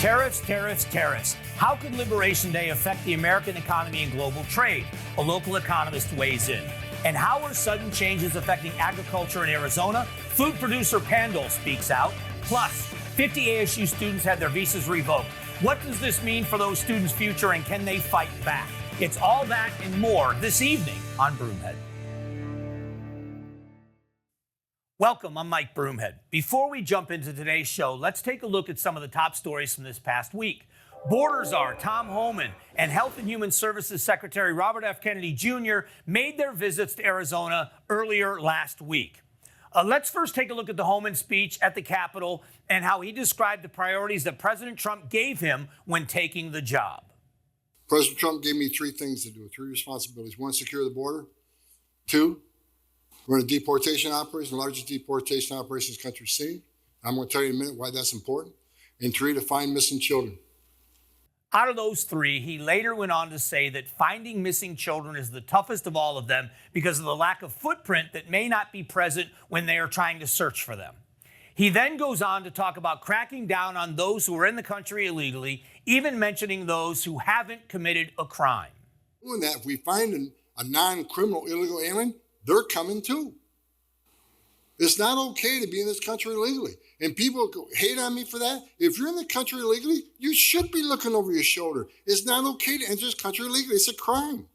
Tariffs, tariffs, tariffs. How could Liberation Day affect the American economy and global trade? A local economist weighs in. And how are sudden changes affecting agriculture in Arizona? Food producer Pandol speaks out. Plus, 50 ASU students had their visas revoked. What does this mean for those students' future, and can they fight back? It's all that and more this evening on Broomhead. Welcome, I'm Mike Broomhead. Before we jump into today's show, let's take a look at some of the top stories from this past week. Border czar Tom Homan and Health and Human Services Secretary Robert F. Kennedy Jr. made their visits to Arizona earlier last week. Let's first take a look at the Homan speech at the Capitol and how he described the priorities that President Trump gave him when taking the job. President Trump gave me three things to do, three responsibilities. One, secure the border. Two, run a deportation operation, the largest deportation operation this country's seen. I'm going to tell you in a minute why that's important. And three, to find missing children. Out of those three, he later went on to say that finding missing children is the toughest of all of them because of the lack of footprint that may not be present when they are trying to search for them. He then goes on to talk about cracking down on those who are in the country illegally, even mentioning those who haven't committed a crime. Doing that, if we find a non-criminal illegal alien, they're coming too. It's not okay to be in this country illegally. And people hate on me for that. If you're in the country illegally, you should be looking over your shoulder. It's not okay to enter this country illegally. It's a crime.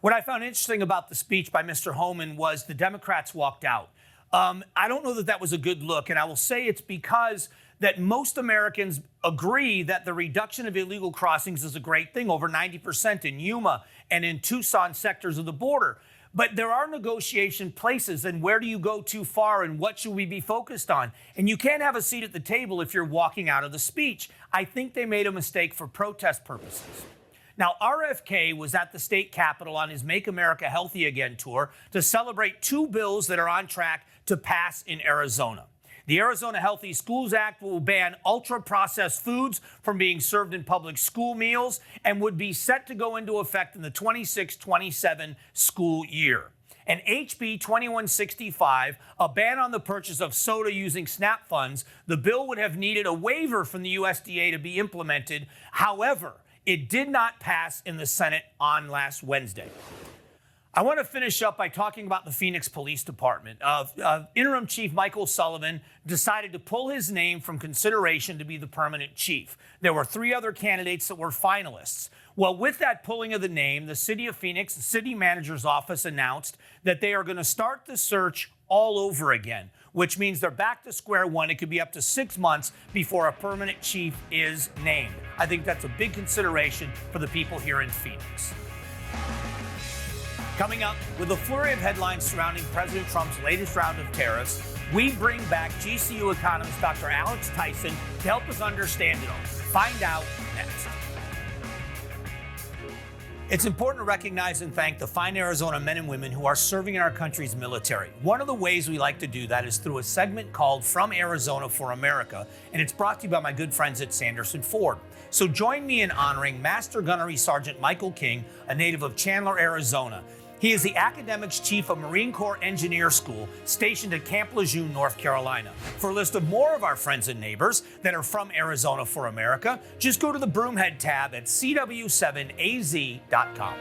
What I found interesting about the speech by Mr. Homan was the Democrats walked out. I don't know that that was a good look, and I will say it's because that most Americans agree that the reduction of illegal crossings is a great thing, over 90% in Yuma and in Tucson sectors of the border. But there are negotiation places, and where do you go too far, and what should we be focused on? And you can't have a seat at the table if you're walking out of the speech. I think they made a mistake for protest purposes. Now, RFK was at the state capitol on his Make America Healthy Again tour to celebrate two bills that are on track to pass in Arizona. The Arizona Healthy Schools Act will ban ultra-processed foods from being served in public school meals and would be set to go into effect in the 26-27 school year. And HB 2165, a ban on the purchase of soda using SNAP funds, the bill would have needed a waiver from the USDA to be implemented. However, it did not pass in the Senate on last Wednesday. I want to finish up by talking about the Phoenix Police Department. Interim Chief Michael Sullivan decided to pull his name from consideration to be the permanent chief. There were three other candidates that were finalists. Well, with that pulling of the name, the City of Phoenix City Manager's Office announced that they are going to start the search all over again, which means they're back to square one. It could be up to 6 months before a permanent chief is named. I think that's a big consideration for the people here in Phoenix. Coming up, with a flurry of headlines surrounding President Trump's latest round of tariffs, we bring back GCU economist Dr. Alex Tyson to help us understand it all. Find out next. It's important to recognize and thank the fine Arizona men and women who are serving in our country's military. One of the ways we like to do that is through a segment called From Arizona for America, and it's brought to you by my good friends at Sanderson Ford. So join me in honoring Master Gunnery Sergeant Michael King, a native of Chandler, Arizona. He is the academics chief of Marine Corps Engineer School, stationed at Camp Lejeune, North Carolina. For a list of more of our friends and neighbors that are from Arizona for America, just go to the Broomhead tab at cw7az.com.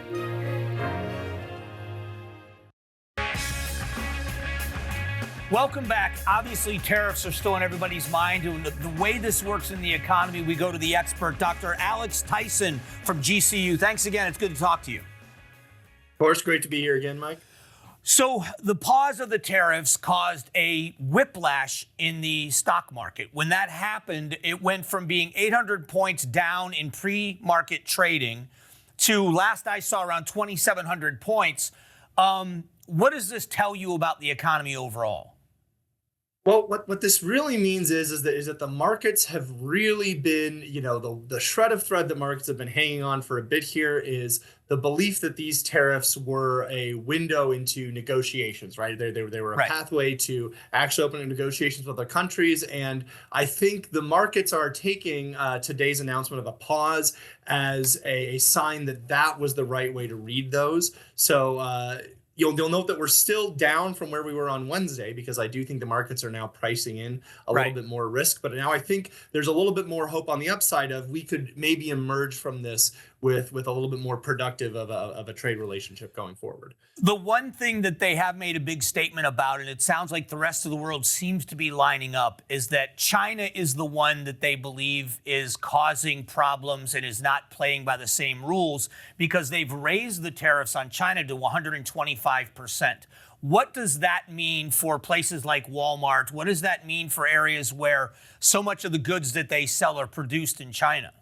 Welcome back. Obviously, tariffs are still on everybody's mind. And the way this works in the economy, we go to the expert, Dr. Alex Tyson from GCU. Thanks again. It's good to talk to you. Of course, great to be here again, Mike. So the pause of the tariffs caused a whiplash in the stock market. When that happened, it went from being 800 points down in pre-market trading to, last I saw, around 2,700 points. What does this tell you about the economy overall? Well, what this really means is that the markets have really been, the shred of thread that markets have been hanging on for a bit here is the belief that these tariffs were a window into negotiations, right? They were a pathway to actually opening negotiations with other countries. And I think the markets are taking today's announcement of a pause as a sign that was the right way to read those. So you'll note that we're still down from where we were on Wednesday, because I do think the markets are now pricing in a little bit more risk. But now I think there's a little bit more hope on the upside of we could maybe emerge from this with a little bit more productive of a trade relationship going forward. The one thing that they have made a big statement about, and it sounds like the rest of the world seems to be lining up, is that China is the one that they believe is causing problems and is not playing by the same rules, because they've raised the tariffs on China to 125%. What does that mean for places like Walmart? What does that mean for areas where so much of the goods that they sell are produced in China?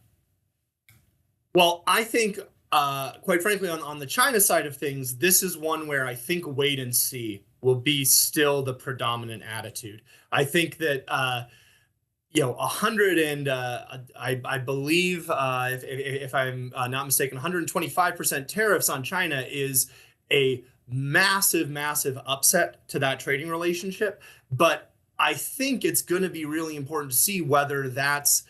Well, I think, quite frankly, on the China side of things, this is one where I think wait and see will be still the predominant attitude. I think that, 100 and I believe, if I'm not mistaken, 125% tariffs on China is a massive, massive upset to that trading relationship. But I think it's going to be really important to see whether that's,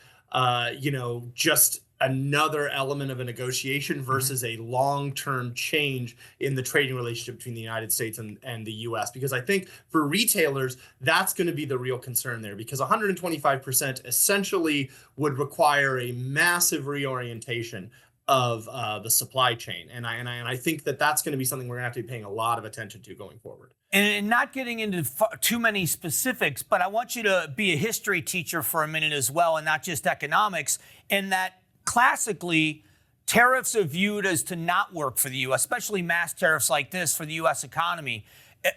just another element of a negotiation versus a long-term change in the trading relationship between the United States and the US. Because I think for retailers, that's going to be the real concern there, because 125% essentially would require a massive reorientation of the supply chain. And I think that that's going to be something we're going to have to be paying a lot of attention to going forward. And not getting into too many specifics, but I want you to be a history teacher for a minute as well, and not just economics, in that classically, tariffs are viewed as to not work for the U.S., especially mass tariffs like this for the U.S. economy.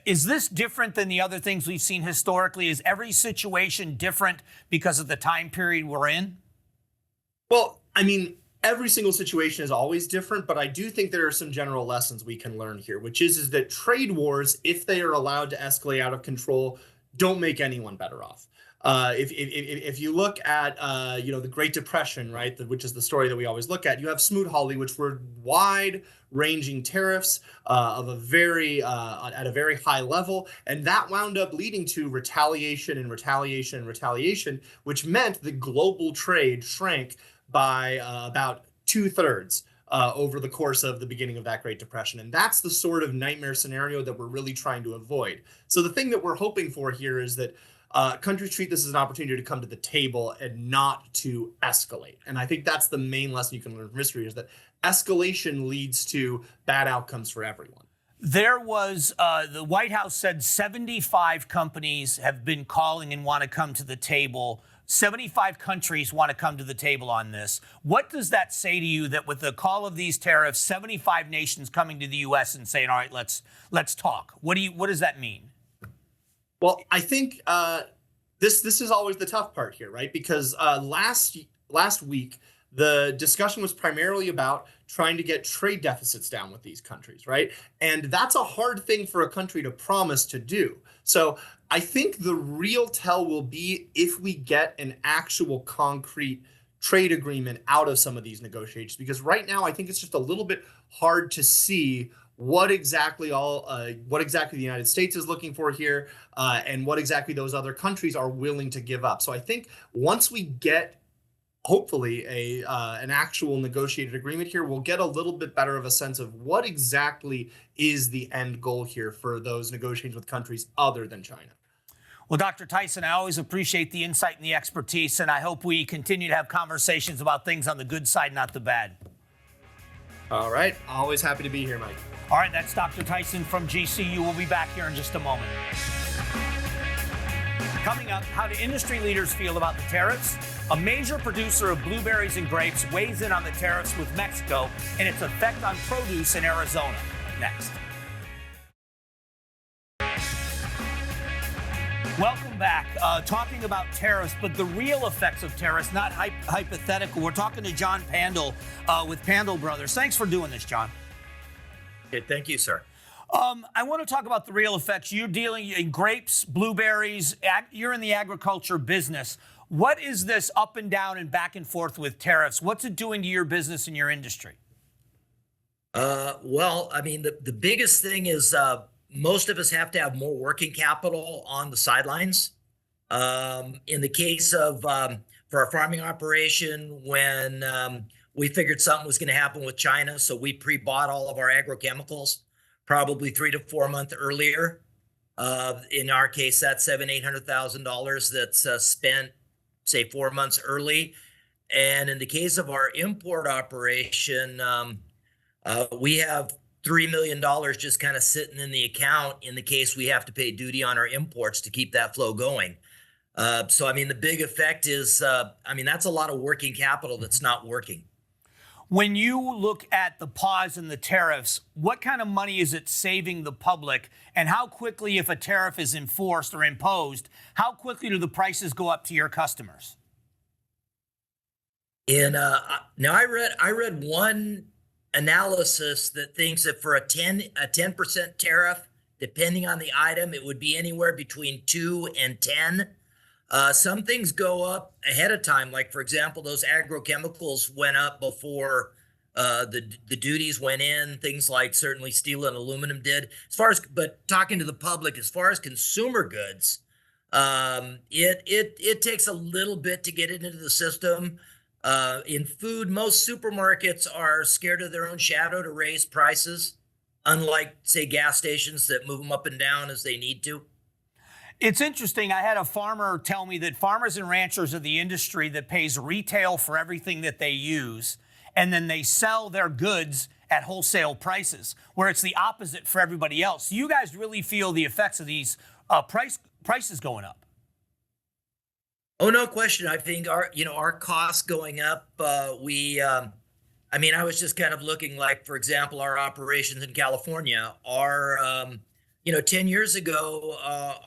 Is this different than the other things we've seen historically? Is every situation different because of the time period we're in? Well, I mean, every single situation is always different, but I do think there are some general lessons we can learn here, which is that trade wars, if they are allowed to escalate out of control, don't make anyone better off. If you look at the Great Depression, right, which is the story that we always look at, you have Smoot-Hawley, which were wide-ranging tariffs of a very at a very high level, and that wound up leading to retaliation and retaliation and retaliation, which meant the global trade shrank by about 2/3 over the course of the beginning of that Great Depression. And that's the sort of nightmare scenario that we're really trying to avoid. So the thing that we're hoping for here is that countries treat this as an opportunity to come to the table and not to escalate. And I think that's the main lesson you can learn from history, is that escalation leads to bad outcomes for everyone. There was, the White House said 75 companies have been calling and want to come to the table. 75 countries want to come to the table on this. What does that say to you, that with the call of these tariffs, 75 nations coming to the U.S. and saying, all right, let's talk? What does that mean? Well, I think this is always the tough part here, right? Because last week, the discussion was primarily about trying to get trade deficits down with these countries, right? And that's a hard thing for a country to promise to do. So I think the real tell will be if we get an actual concrete trade agreement out of some of these negotiations, because right now I think it's just a little bit hard to see what exactly the United States is looking for here, and what exactly those other countries are willing to give up. So I think once we get, hopefully, an actual negotiated agreement here, we'll get a little bit better of a sense of what exactly is the end goal here for those negotiations with countries other than China. Well, Dr. Tyson, I always appreciate the insight and the expertise, and I hope we continue to have conversations about things on the good side, not the bad. All right. Always happy to be here, Mike. All right, that's Dr. Tyson from GCU. We'll be back here in just a moment. Coming up, how do industry leaders feel about the tariffs? A major producer of blueberries and grapes weighs in on the tariffs with Mexico and its effect on produce in Arizona. Next. Welcome back. Talking about tariffs, but the real effects of tariffs, not hypothetical. We're talking to John Pandol with Pandol Brothers. Thanks for doing this, John. Okay, thank you, sir. I want to talk about the real effects. You're dealing in grapes, blueberries. You're in the agriculture business. What is this up and down and back and forth with tariffs? What's it doing to your business and your industry? Well, I mean, the biggest thing is most of us have to have more working capital on the sidelines. In the case of for our farming operation, when we figured something was going to happen with China, so we pre-bought all of our agrochemicals probably 3 to 4 months earlier. In our case, that's $800,000 that's spent, say, 4 months early. And in the case of our import operation, we have $3 million just kind of sitting in the account in the case we have to pay duty on our imports to keep that flow going. So, I mean, the big effect is, that's a lot of working capital that's not working. When you look at the pause in the tariffs, what kind of money is it saving the public? And how quickly, if a tariff is enforced or imposed, how quickly do the prices go up to your customers? Now I read one analysis that thinks that for a 10% tariff, depending on the item, it would be anywhere between 2 and 10. Some things go up ahead of time. Like, for example, those agrochemicals went up before the duties went in. Things like certainly steel and aluminum did. But talking to the public, as far as consumer goods, it takes a little bit to get it into the system. In food, most supermarkets are scared of their own shadow to raise prices, unlike, say, gas stations that move them up and down as they need to. It's interesting. I had a farmer tell me that farmers and ranchers are the industry that pays retail for everything that they use, and then they sell their goods at wholesale prices, where it's the opposite for everybody else. You guys really feel the effects of these prices going up? Oh, no question. I think our costs going up. I was just kind of looking, like, for example, our operations in California are, 10 years ago,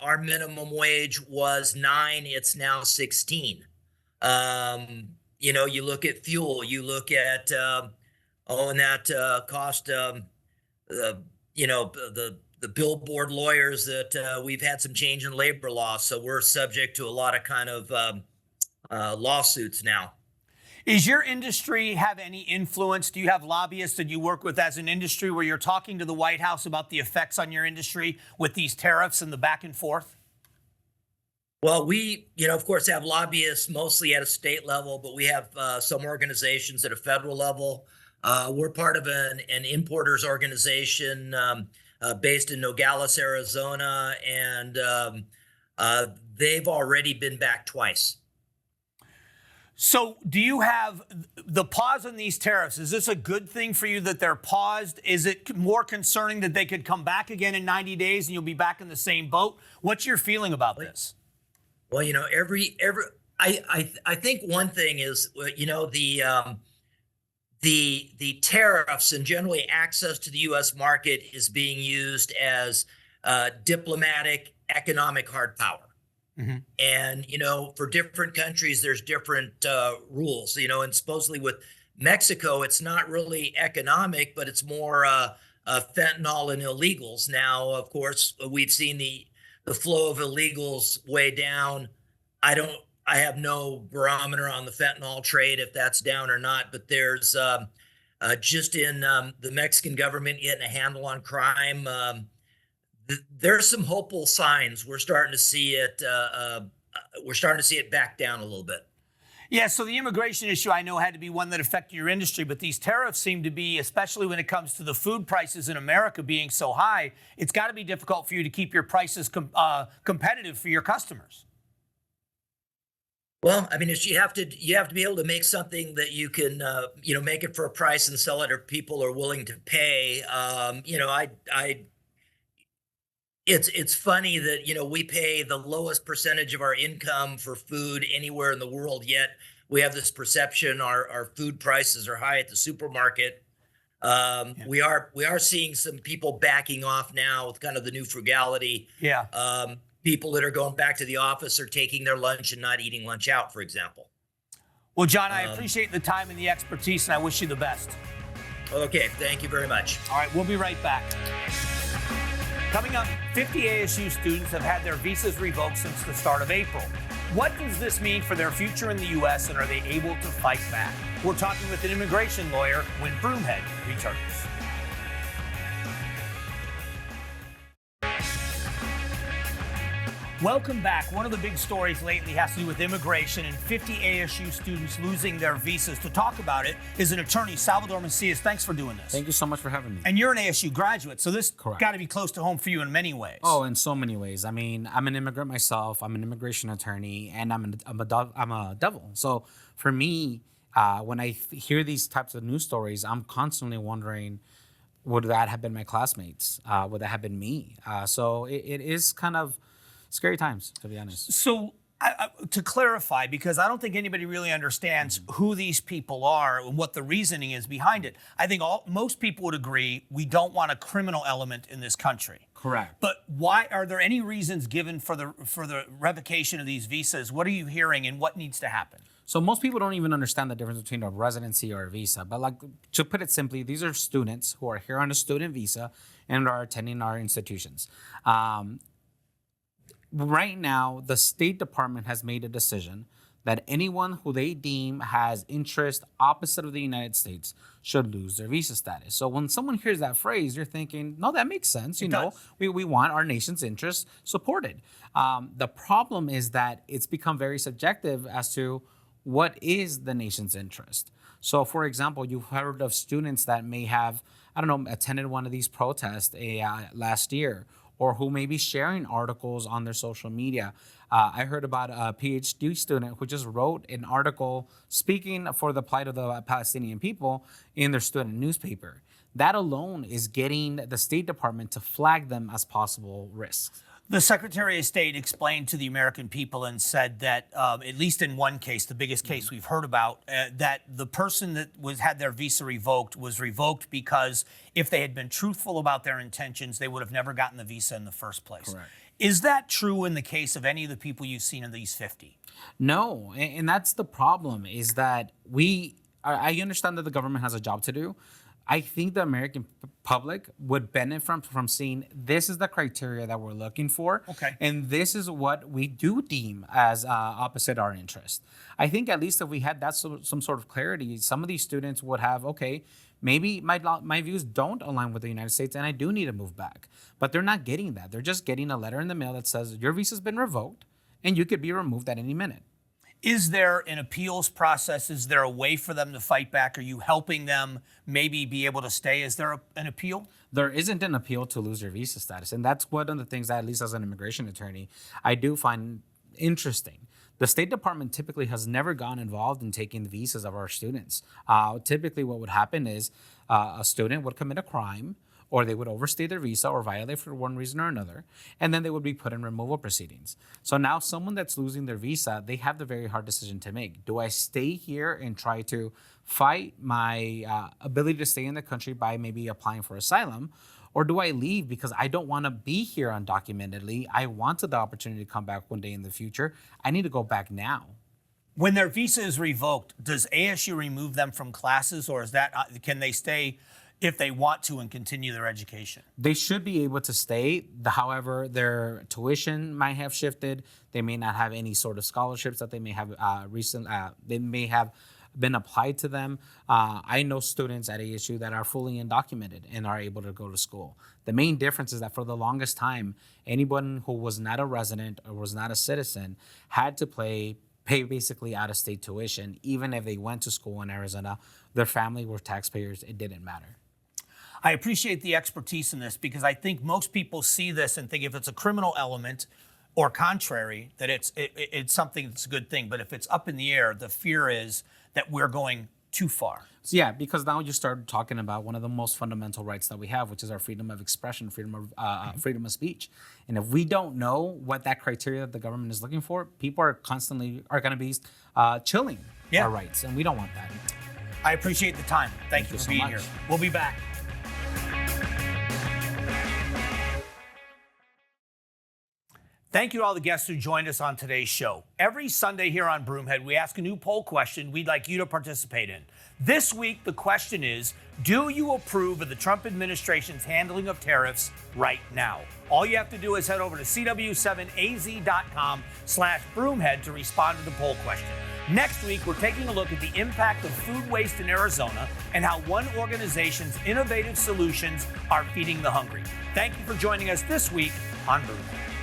our minimum wage was 9. It's now 16. You look at fuel, you look at, and that cost, the billboard lawyers that we've had some change in labor law. So we're subject to a lot of kind of lawsuits now. Is your industry have any influence? Do you have lobbyists that you work with as an industry where you're talking to the White House about the effects on your industry with these tariffs and the back and forth? Well, we, of course, have lobbyists mostly at a state level, but we have some organizations at a federal level. We're part of an importers organization based in Nogales, Arizona, and they've already been back twice. So do you have the pause on these tariffs? Is this a good thing for you that they're paused? Is it more concerning that they could come back again in 90 days and you'll be back in the same boat? What's your feeling about this? Well, I think one thing is, the tariffs and generally access to the U.S. market is being used as diplomatic, economic hard power. Mm-hmm. And, for different countries, there's different rules, and supposedly with Mexico, it's not really economic, but it's more fentanyl and illegals. Now, of course, we've seen the flow of illegals way down. I have no barometer on the fentanyl trade, if that's down or not, but there's just in the Mexican government getting a handle on crime. There's some hopeful signs. We're starting to see it. We're starting to see it back down a little bit. Yeah. So the immigration issue, I know, had to be one that affected your industry, but these tariffs seem to be, especially when it comes to the food prices in America being so high, it's got to be difficult for you to keep your prices competitive for your customers. Well, you have to be able to make something that you can, make it for a price and sell it, or people are willing to pay. It's funny that, we pay the lowest percentage of our income for food anywhere in the world, yet we have this perception our food prices are high at the supermarket. Yeah. We are seeing some people backing off now with kind of the new frugality. Yeah. People that are going back to the office are taking their lunch and not eating lunch out, for example. Well, John, I appreciate the time and the expertise, and I wish you the best. Okay, thank you very much. All right, we'll be right back. Coming up, 50 ASU students have had their visas revoked since the start of April. What does this mean for their future in the U.S., and are they able to fight back? We're talking with an immigration lawyer when Broomhead returns. Welcome back. One of the big stories lately has to do with immigration and 50 ASU students losing their visas. To talk about it is an attorney, Salvador Macias. Thanks for doing this. Thank you so much for having me. And you're an ASU graduate, so this Correct. got to be close to home for you in many ways. Oh, in so many ways. I mean, I'm an immigrant myself. I'm an immigration attorney, and I'm a devil. So for me, when I hear these types of news stories, I'm constantly wondering, would that have been my classmates? Would that have been me? So it is kind of scary times, to be honest. So to clarify, because I don't think anybody really understands who these people are and what the reasoning is behind it. I think most people would agree we don't want a criminal element in this country. Correct. But why are there any reasons given for the revocation of these visas? What are you hearing, and what needs to happen? So most people don't even understand the difference between a residency or a visa. But like, to put it simply, these are students who are here on a student visa and are attending our institutions. Right now, the State Department has made a decision that anyone who they deem has interest opposite of the United States should lose their visa status. So when someone hears that phrase, you're thinking, no, that makes sense. You know, we want our nation's interests supported. The problem is that it's become very subjective as to what is the nation's interest. So, for example, you've heard of students that may have, attended one of these protests last year, or who may be sharing articles on their social media. I heard about a PhD student who just wrote an article speaking for the plight of the Palestinian people in their student newspaper. That alone is getting the State Department to flag them as possible risks. The Secretary of State explained to the American people and said that, at least in one case, the biggest case we've heard about, that the person that had their visa revoked was revoked because if they had been truthful about their intentions, they would have never gotten the visa in the first place. Correct. Is that true in the case of any of the people you've seen in these 50? No, and that's the problem, is that I understand that the government has a job to do. I think the American public would benefit from seeing this is the criteria that we're looking for. Okay. And this is what we do deem as opposite our interest. I think at least if we had that some sort of clarity, some of these students would have, okay, maybe my views don't align with the United States and I do need to move back. But they're not getting that. They're just getting a letter in the mail that says your visa's been revoked and you could be removed at any minute. Is there an appeals process? Is there a way for them to fight back? Are you helping them maybe be able to stay? Is there an appeal? There isn't an appeal to lose your visa status. And that's one of the things that, at least as an immigration attorney, I do find interesting. The State Department typically has never gone involved in taking the visas of our students. Typically what would happen is a student would commit a crime, or they would overstay their visa or violate for one reason or another, and then they would be put in removal proceedings. So now someone that's losing their visa, they have the very hard decision to make. Do I stay here and try to fight my ability to stay in the country by maybe applying for asylum, or do I leave because I don't want to be here undocumentedly? I wanted the opportunity to come back one day in the future. I need to go back now. When their visa is revoked, does ASU remove them from classes, or can they stay if they want to and continue their education? They should be able to stay. However, their tuition might have shifted. They may not have any sort of scholarships that they may have they may have been applied to them. I know students at ASU that are fully undocumented and are able to go to school. The main difference is that for the longest time, anyone who was not a resident or was not a citizen had to pay basically out-of-state tuition. Even if they went to school in Arizona, their family were taxpayers, it didn't matter. I appreciate the expertise in this, because I think most people see this and think if it's a criminal element or contrary, that it's something that's a good thing. But if it's up in the air, the fear is that we're going too far. Yeah, because now you start talking about one of the most fundamental rights that we have, which is our freedom of expression, freedom of speech. And if we don't know what that criteria that the government is looking for, people are going to be chilling our rights, and we don't want that. I appreciate the time. Thank you for so being much. here. We'll be back. Thank you to all the guests who joined us on today's show. Every Sunday here on Broomhead, we ask a new poll question we'd like you to participate in. This week, the question is, do you approve of the Trump administration's handling of tariffs right now? All you have to do is head over to cw7az.com/Broomhead to respond to the poll question. Next week, we're taking a look at the impact of food waste in Arizona and how one organization's innovative solutions are feeding the hungry. Thank you for joining us this week on Broomhead.